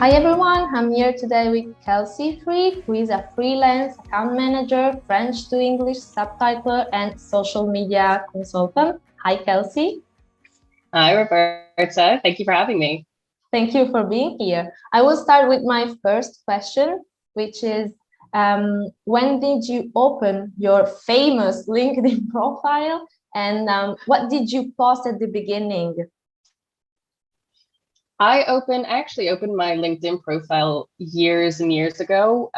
Hi everyone, I'm here today with Kelsey Frick, who is a freelance account manager, French to English subtitler, and social media consultant. Hi Kelsey. Hi Roberta, thank you for having me. Thank you for being here. I will start with my first question, which is, when did you open your famous LinkedIn profile, and what did you post at the beginning? I actually opened my LinkedIn profile years and years ago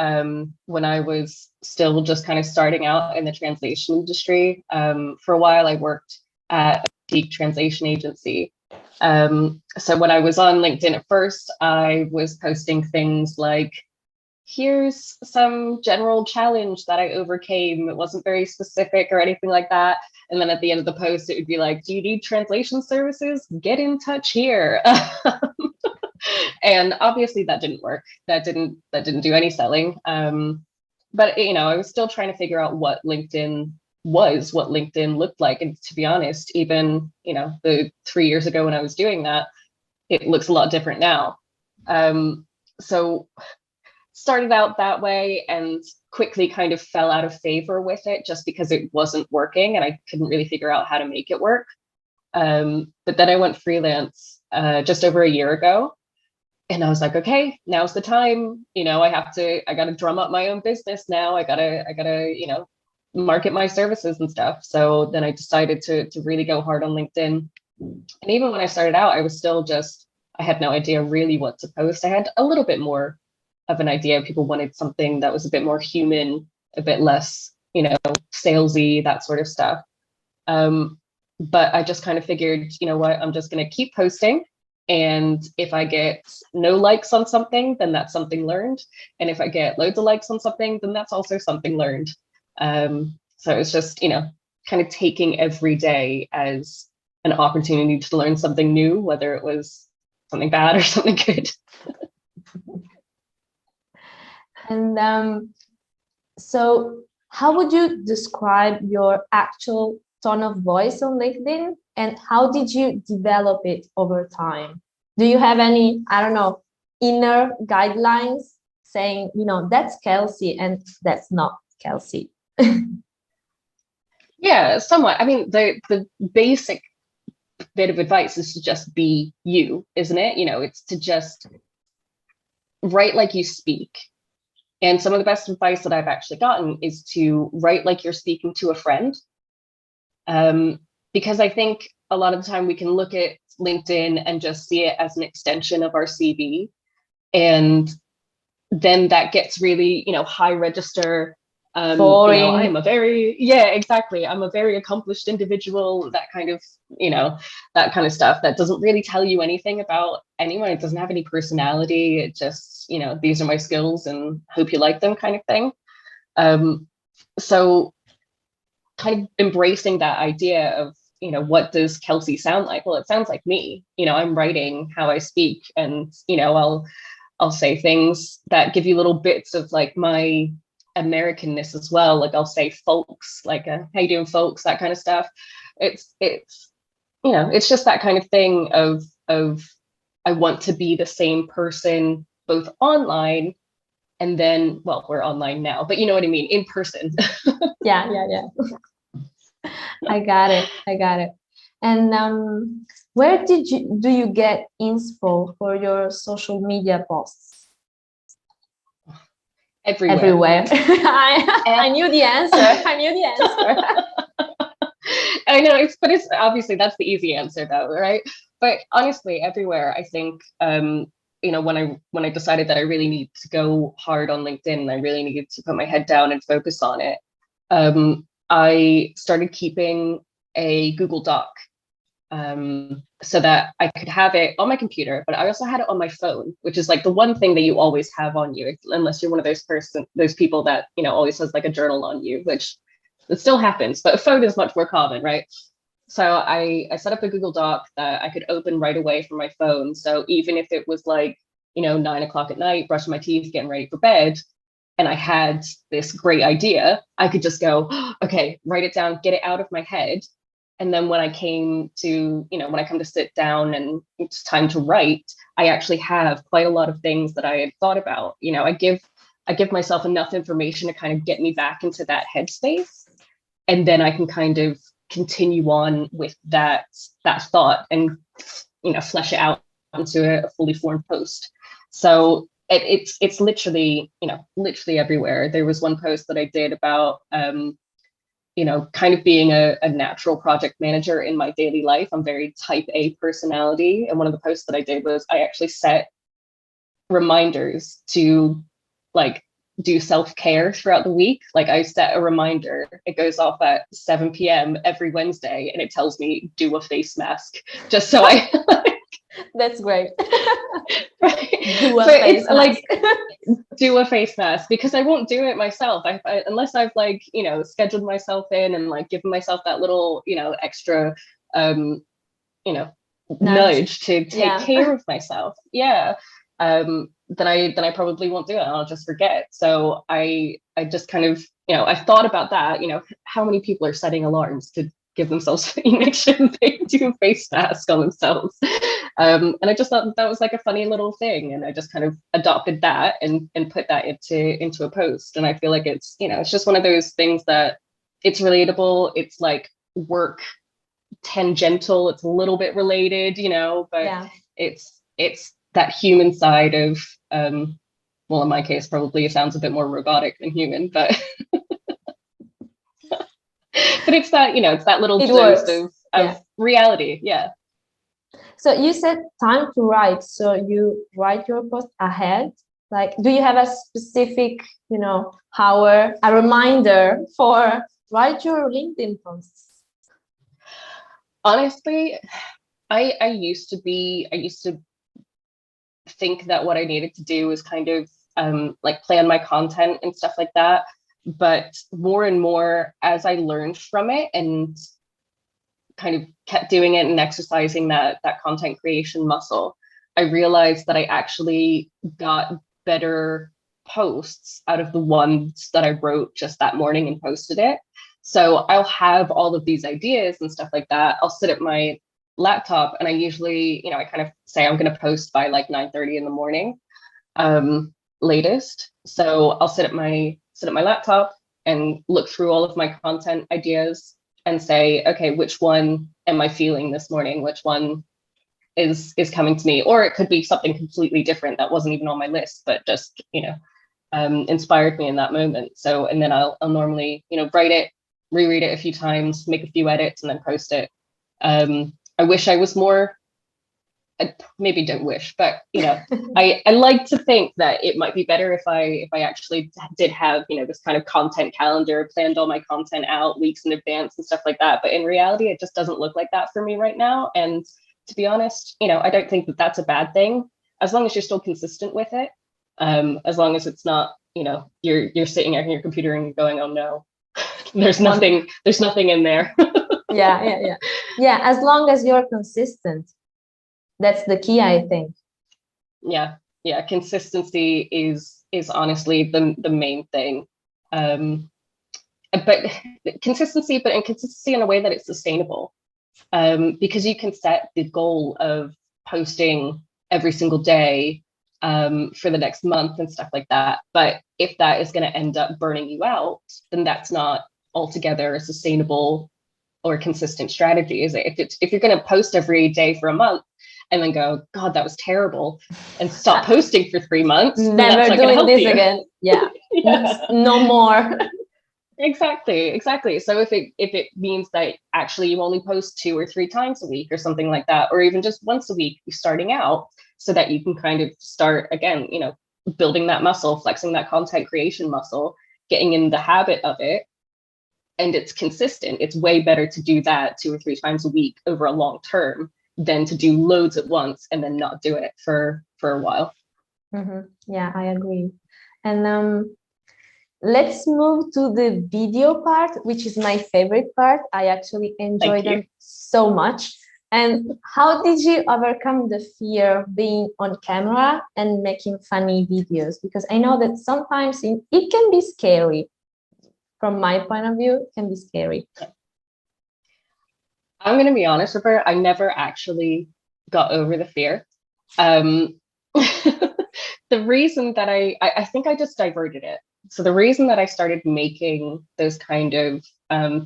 when I was still just kind of starting out in the translation industry. For a while, I worked at a boutique translation agency. So when I was on LinkedIn at first, I was posting things like, here's some general challenge that I overcame. It wasn't very specific or anything like that. And then at the end of the post, it would be like, do you need translation services? Get in touch here. And obviously that didn't work. That didn't do any selling. But I was still trying to figure out what LinkedIn was, what LinkedIn looked like. And to be honest, even, the 3 years ago when I was doing that, it looks a lot different now. So started out that way and quickly kind of fell out of favor with it just because it wasn't working and I couldn't really figure out how to make it work. But then I went freelance just over a year ago. And I was like, okay, now's the time. I got to drum up my own business now. I gotta, market my services and stuff. So then I decided to really go hard on LinkedIn. And even when I started out, I was still I had no idea really what to post. I had a little bit more of an idea. People wanted something that was a bit more human, a bit less, salesy, that sort of stuff. But I just kind of figured, you know what, I'm just going to keep posting. And if I get no likes on something, then that's something learned. And if I get loads of likes on something, then that's also something learned. So it's just, kind of taking every day as an opportunity to learn something new, whether it was something bad or something good. And so how would you describe your actual tone of voice on LinkedIn, and how did you develop it over time? Do you have any, I don't know, inner guidelines saying, that's Kelsey and that's not Kelsey? Yeah, somewhat. I mean, the basic bit of advice is to just be you, isn't it? It's to just write like you speak. And some of the best advice that I've actually gotten is to write like you're speaking to a friend. Because I think a lot of the time we can look at LinkedIn and just see it as an extension of our CV. And then that gets really, high register. I'm a very accomplished individual, that kind of, that kind of stuff that doesn't really tell you anything about anyone. It doesn't have any personality. It just, these are my skills and hope you like them kind of thing. So kind of embracing that idea of, what does Kelsey sound like? Well, it sounds like me. I'm writing how I speak, and, I'll say things that give you little bits of like my Americanness as well. Like I'll say folks, like how you doing, folks, that kind of stuff. It's it's just that kind of thing of I want to be the same person both online and then, well, we're online now, but you know what I mean, in person. Yeah. I got it. And where do you get inspo for your social media posts? Everywhere. I knew the answer. I know, it's obviously that's the easy answer though, right? But honestly, everywhere. I think when I decided that I really need to go hard on LinkedIn and I really needed to put my head down and focus on it, I started keeping a Google Doc so that I could have it on my computer, but I also had it on my phone, which is like the one thing that you always have on you, unless you're one of those people that, always has like a journal on you, which it still happens, but a phone is much more common, right? So I set up a Google Doc that I could open right away from my phone. So even if it was like, 9 o'clock at night, brushing my teeth, getting ready for bed, and I had this great idea, I could just go, okay, write it down, get it out of my head. And then when I came to, when I come to sit down and it's time to write, I actually have quite a lot of things that I had thought about. I give myself enough information to kind of get me back into that headspace. And then I can kind of continue on with that thought and, flesh it out into a fully formed post. So it's literally, literally everywhere. There was one post that I did about, kind of being a natural project manager in my daily life. I'm very type A personality. And one of the posts that I did was I actually set reminders to like do self-care throughout the week. Like I set a reminder, it goes off at 7 p.m. every Wednesday and it tells me do a face mask just so I That's great. right. Do a So face it's mask. like do a face mask because I won't do it myself. Unless I've like, scheduled myself in and like given myself that little, extra, nudge to take care of myself. Yeah. Then I probably won't do it and I'll just forget. So I just kind of, I thought about that, how many people are setting alarms to give themselves, make sure they do a face mask on themselves. And I just thought that was like a funny little thing. And I just kind of adopted that and put that into a post. And I feel like it's, it's just one of those things that it's relatable. It's like work tangential. It's a little bit related, but it's that human side of, well, in my case, probably it sounds a bit more robotic than human, but but it's that, it's that little dose of reality. Yeah. So you said time to write. So you write your post ahead. Like, do you have a specific, hour, a reminder for write your LinkedIn posts? Honestly, I used to think that what I needed to do was kind of like plan my content and stuff like that. But more and more as I learned from it and kind of kept doing it and exercising that content creation muscle, I realized that I actually got better posts out of the ones that I wrote just that morning and posted it. So I'll have all of these ideas and stuff like that. I'll sit at my laptop and I usually, I kind of say I'm going to post by like 9:30 in the morning, latest. So I'll sit at my laptop and look through all of my content ideas and say, okay, which one am I feeling this morning? Which one is coming to me? Or it could be something completely different that wasn't even on my list, but just, inspired me in that moment. So, and then I'll normally, write it, reread it a few times, make a few edits, and then post it. I wish I was more, I maybe don't wish, but I like to think that it might be better if I actually did have this kind of content calendar, planned all my content out weeks in advance and stuff like that. But in reality, it just doesn't look like that for me right now. And to be honest, I don't think that that's a bad thing as long as you're still consistent with it. As long as it's not you're sitting at your computer and you're going, oh no, there's nothing in there. Yeah, as long as you're consistent. That's the key, I think. Yeah. Consistency is honestly the main thing. But consistency in a way that it's sustainable. Because you can set the goal of posting every single day for the next month and stuff like that. But if that is going to end up burning you out, then that's not altogether a sustainable or consistent strategy, is it? If you're going to post every day for a month and then go, God, that was terrible, and stop posting for 3 months, never doing this again. Yeah. No more. Exactly. So if it means that actually you only post 2 or 3 times a week or something like that, or even just once a week, you're starting out so that you can kind of start again, building that muscle, flexing that content creation muscle, getting in the habit of it, and it's consistent. It's way better to do that 2 or 3 times a week over a long term than to do loads at once and then not do it for a while. Mm-hmm. Yeah, I agree. And let's move to the video part, which is my favorite part. I actually enjoy them so much. And how did you overcome the fear of being on camera and making funny videos? Because I know that sometimes it can be scary. From my point of view, it can be scary. I'm going to be honest with her. I never actually got over the fear. Um, the reason that I think I just diverted it. So the reason that I started making those kind of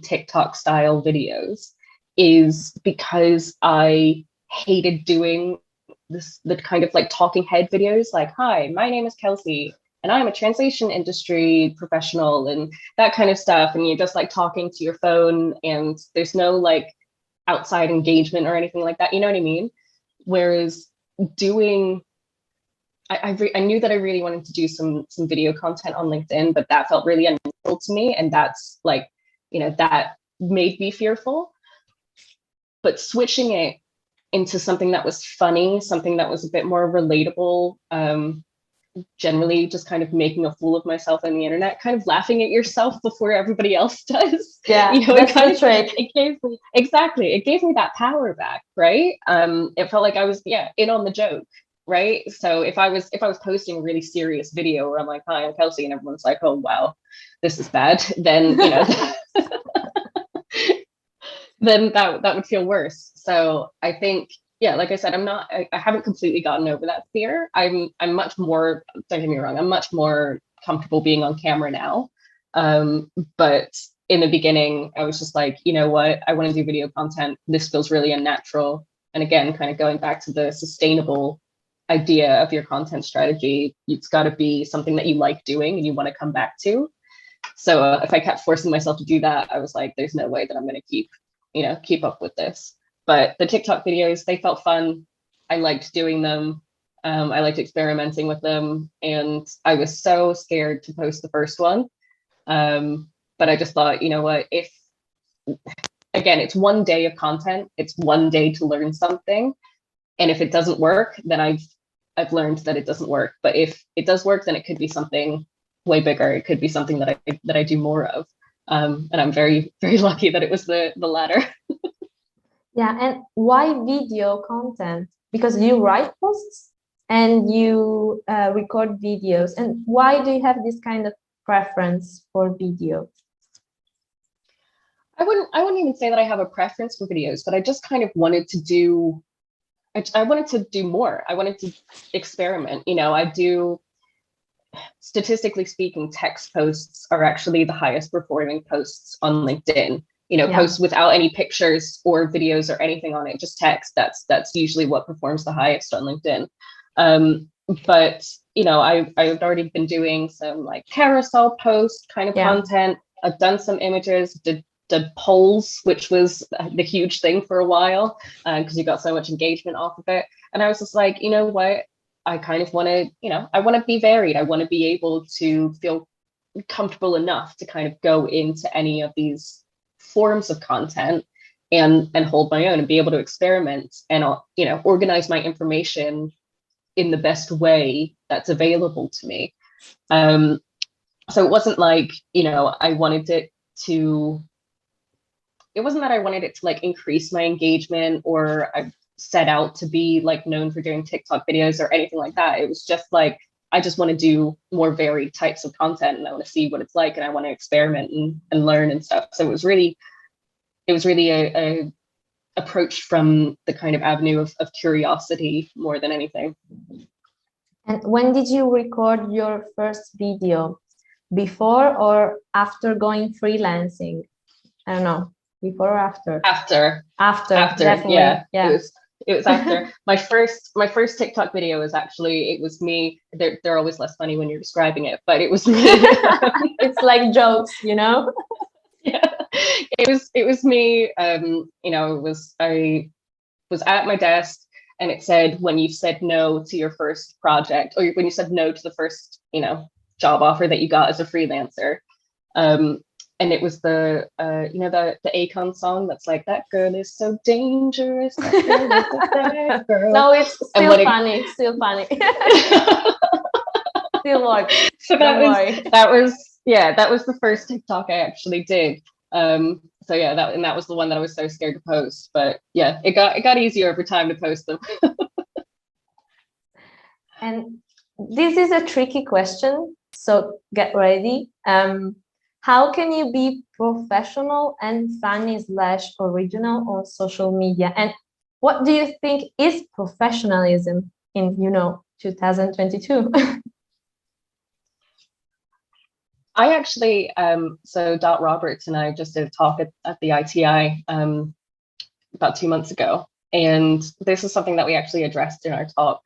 TikTok style videos is because I hated doing the kind of like talking head videos, like, hi, my name is Kelsey and I'm a translation industry professional and that kind of stuff. And you're just like talking to your phone and there's no like outside engagement or anything like that. You know what I mean? Whereas doing I knew that I really wanted to do some video content on LinkedIn, but that felt really unnatural to me. And that's like, that made me fearful. But switching it into something that was funny, something that was a bit more relatable, generally just kind of making a fool of myself on the internet, kind of laughing at yourself before everybody else does. Yeah, that's the trick. It gave me that power back, right? It felt like I was in on the joke, right? So if I was posting a really serious video where I'm like, hi, I'm Kelsey, and everyone's like, oh wow, this is bad, then then that would feel worse. So I think, like I said, I haven't completely gotten over that fear. I'm much more, don't get me wrong, I'm much more comfortable being on camera now. But in the beginning, I was just like, you know what, I want to do video content. This feels really unnatural. And again, kind of going back to the sustainable idea of your content strategy, it's got to be something that you like doing and you want to come back to. So if I kept forcing myself to do that, I was like, there's no way that I'm going to keep up with this. But the TikTok videos, they felt fun. I liked doing them. I liked experimenting with them. And I was so scared to post the first one. But I just thought, you know what, again, it's one day of content. It's one day to learn something. And if it doesn't work, then I've learned that it doesn't work. But if it does work, then it could be something way bigger. It could be something that I do more of. And I'm very, very lucky that it was the latter. Yeah, and why video content? Because you write posts and you record videos. And why do you have this kind of preference for video? I wouldn't even say that I have a preference for videos, but I just kind of wanted to do. I wanted to do more. I wanted to experiment. I do. Statistically speaking, text posts are actually the highest performing posts on LinkedIn. Posts without any pictures or videos or anything on it, just text. That's usually what performs the highest on LinkedIn. But I've already been doing some like carousel post kind of content. I've done some images, did polls, which was the huge thing for a while because you got so much engagement off of it. And I was just like, you know what? I kind of want to, I want to be varied. I want to be able to feel comfortable enough to kind of go into any of these forms of content and hold my own and be able to experiment and, organize my information in the best way that's available to me. So it wasn't like, I wanted it to, it wasn't that I wanted it to like increase my engagement or I set out to be like known for doing TikTok videos or anything like that. It was just like, I just want to do more varied types of content and I want to see what it's like and I want to experiment and learn and stuff. So it was really a approach from the kind of avenue of curiosity more than anything. And when did you record your first video? Before or after going freelancing? I don't know. Before or after? After, definitely. Yeah. It was after. my first TikTok video was actually, it was me. They're always less funny when you're describing it, but it was me. It's like jokes, Yeah. It was me. I was at my desk and it said, when you said no to your first project or when you said no to the first, job offer that you got as a freelancer. And it was the Akon song that's like, that girl is so dangerous. That girl is a bad girl. No, it's still funny. Still funny. Still works. So that was the first TikTok I actually did. So yeah, that was the one that I was so scared to post. But yeah, it got easier over time to post them. And this is a tricky question, so get ready. how can you be professional and funny/original on social media? And what do you think is professionalism in, 2022? I actually, so Dot Roberts and I just did a talk at the ITI about 2 months ago. And this is something that we actually addressed in our talk.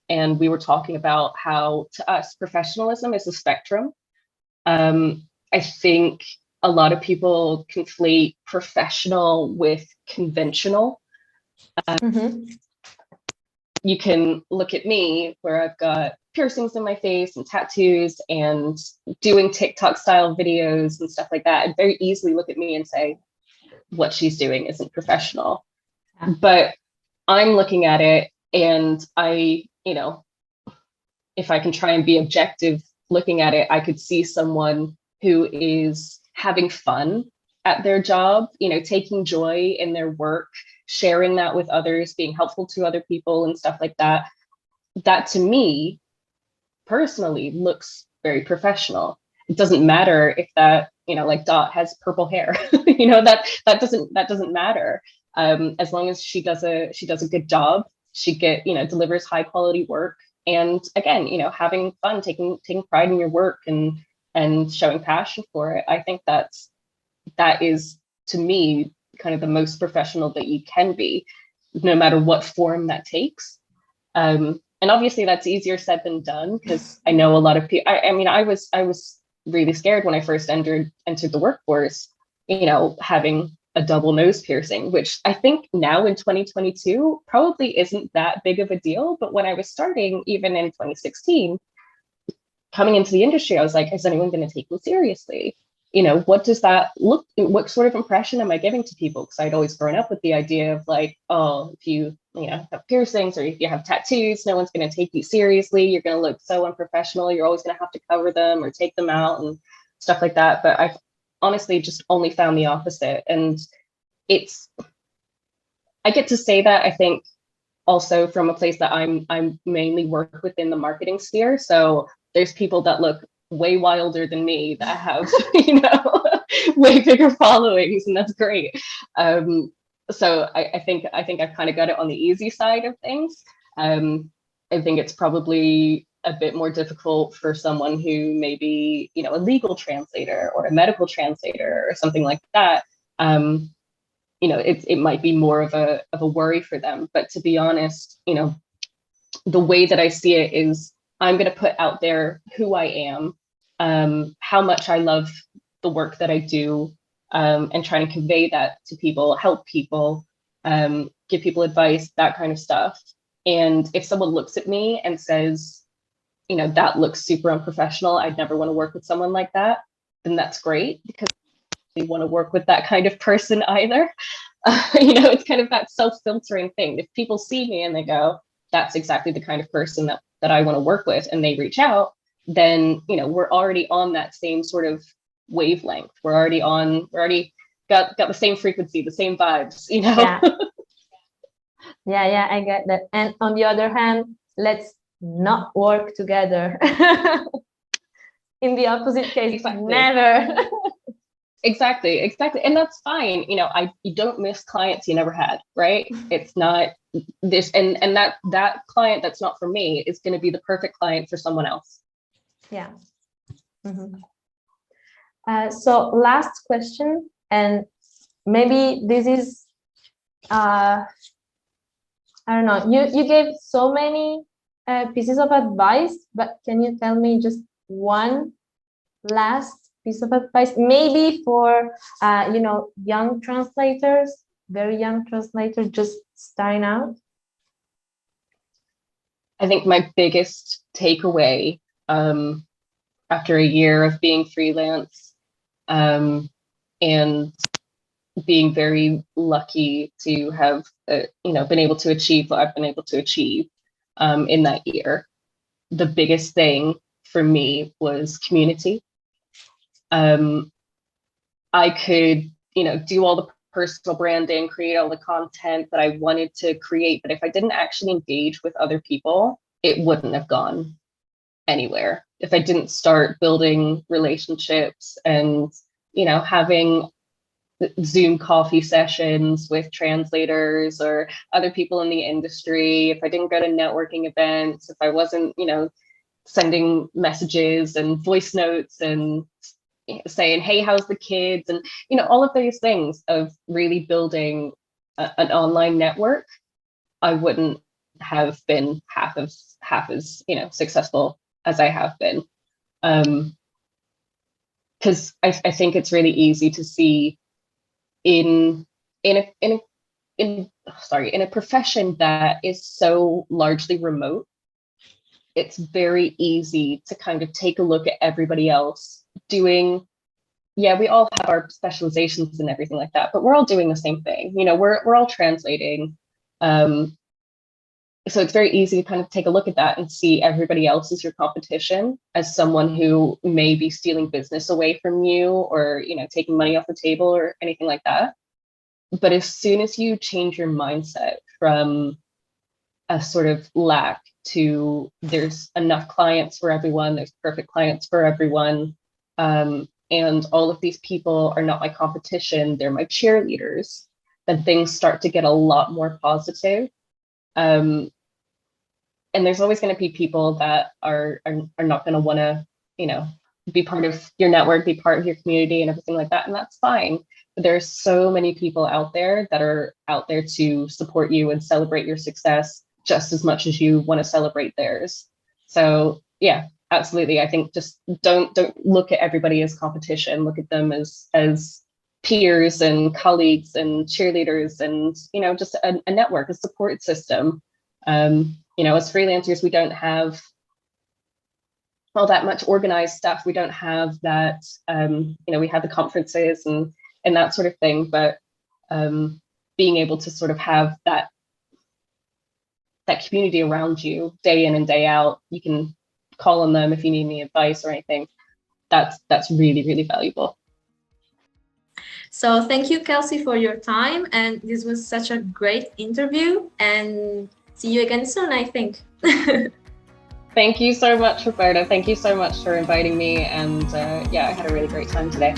And we were talking about how, to us, professionalism is a spectrum. I think a lot of people conflate professional with conventional. You can look at me where I've got piercings in my face and tattoos and doing TikTok style videos and stuff like that, and very easily look at me and say, what she's doing isn't professional. Yeah. But I'm looking at it and I, if I can try and be objective looking at it, I could see someone who is having fun at their job, taking joy in their work, sharing that with others, being helpful to other people and stuff like that. That to me personally looks very professional. It doesn't matter if that, like Dot has purple hair, that doesn't matter. As long as she does a good job, she delivers high quality work. And again, having fun, taking pride in your work and showing passion for it. I think that is, to me, kind of the most professional that you can be, no matter what form that takes. And obviously that's easier said than done, because I know a lot of people, I was really scared when I first entered the workforce, having a double nose piercing, which I think now in 2022 probably isn't that big of a deal. But when I was starting, even in 2016, coming into the industry, I was like, is anyone going to take me seriously? What does that look, what sort of impression am I giving to people? Because I'd always grown up with the idea of like, oh, if you have piercings or if you have tattoos, no one's going to take you seriously. You're going to look so unprofessional. You're always going to have to cover them or take them out and stuff like that. But I've honestly just only found the opposite. And I get to say that, I think, also from a place that I'm mainly work within the marketing sphere. So there's people that look way wilder than me that have, way bigger followings, and that's great. So I think I've kind of got it on the easy side of things. I think it's probably a bit more difficult for someone who may be, a legal translator or a medical translator or something like that. It might be more of a worry for them. But to be honest, the way that I see it is I'm going to put out there who I am, how much I love the work that I do, and trying to convey that to people, help people, give people advice, that kind of stuff. And if someone looks at me and says, that looks super unprofessional, I'd never want to work with someone like that, then that's great, because I want to work with that kind of person either. It's kind of that self-filtering thing. If people see me and they go, that's exactly the kind of person that I want to work with, and they reach out, then, we're already on that same sort of wavelength. We're already got the same frequency, the same vibes, Yeah, I get that. And on the other hand, let's not work together. In the opposite case, exactly. Never. Exactly. And that's fine. You don't miss clients you never had, right? It's not this, and that client that's not for me is going to be the perfect client for someone else. Yeah. Mm-hmm. So last question, and maybe this is, I don't know, you gave so many pieces of advice, but can you tell me just one last piece of advice, maybe for young translators, very young translators just starting out? I think my biggest takeaway after a year of being freelance, and being very lucky to have been able to achieve what I've been able to achieve in that year, the biggest thing for me was community. I could, do all the personal branding, create all the content that I wanted to create, but if I didn't actually engage with other people, it wouldn't have gone anywhere. if I didn't start building relationships and, having Zoom coffee sessions with translators or other people in the industry, if I didn't go to networking events, if I wasn't, sending messages and voice notes and saying, hey, how's the kids? And, all of those things of really building an online network, I wouldn't have been half as, successful as I have been. Because I think it's really easy to see in a profession that is so largely remote, it's very easy to kind of take a look at everybody else doing, we all have our specializations and everything like that, but we're all doing the same thing. We're all translating. So it's very easy to kind of take a look at that and see everybody else as your competition, as someone who may be stealing business away from you or, taking money off the table or anything like that. But as soon as you change your mindset from a sort of lack to there's enough clients for everyone, there's perfect clients for everyone, and all of these people are not my competition, they're my cheerleaders, then things start to get a lot more positive. And there's always going to be people that are not going to want to, be part of your network, be part of your community and everything like that. And that's fine. But there's so many people out there that are out there to support you and celebrate your success just as much as you want to celebrate theirs. So yeah, absolutely. I think just don't look at everybody as competition. Look at them as peers and colleagues and cheerleaders and, just a network, a support system. As freelancers, we don't have all that much organized stuff. We don't have that, we have the conferences and that sort of thing, but being able to sort of have that community around you day in and day out, you can call on them if you need any advice or anything. That's really, really valuable. So thank you, Kelsey, for your time. And this was such a great interview, and see you again soon, I think. Thank you so much, Roberta. Thank you so much for inviting me. And I had a really great time today.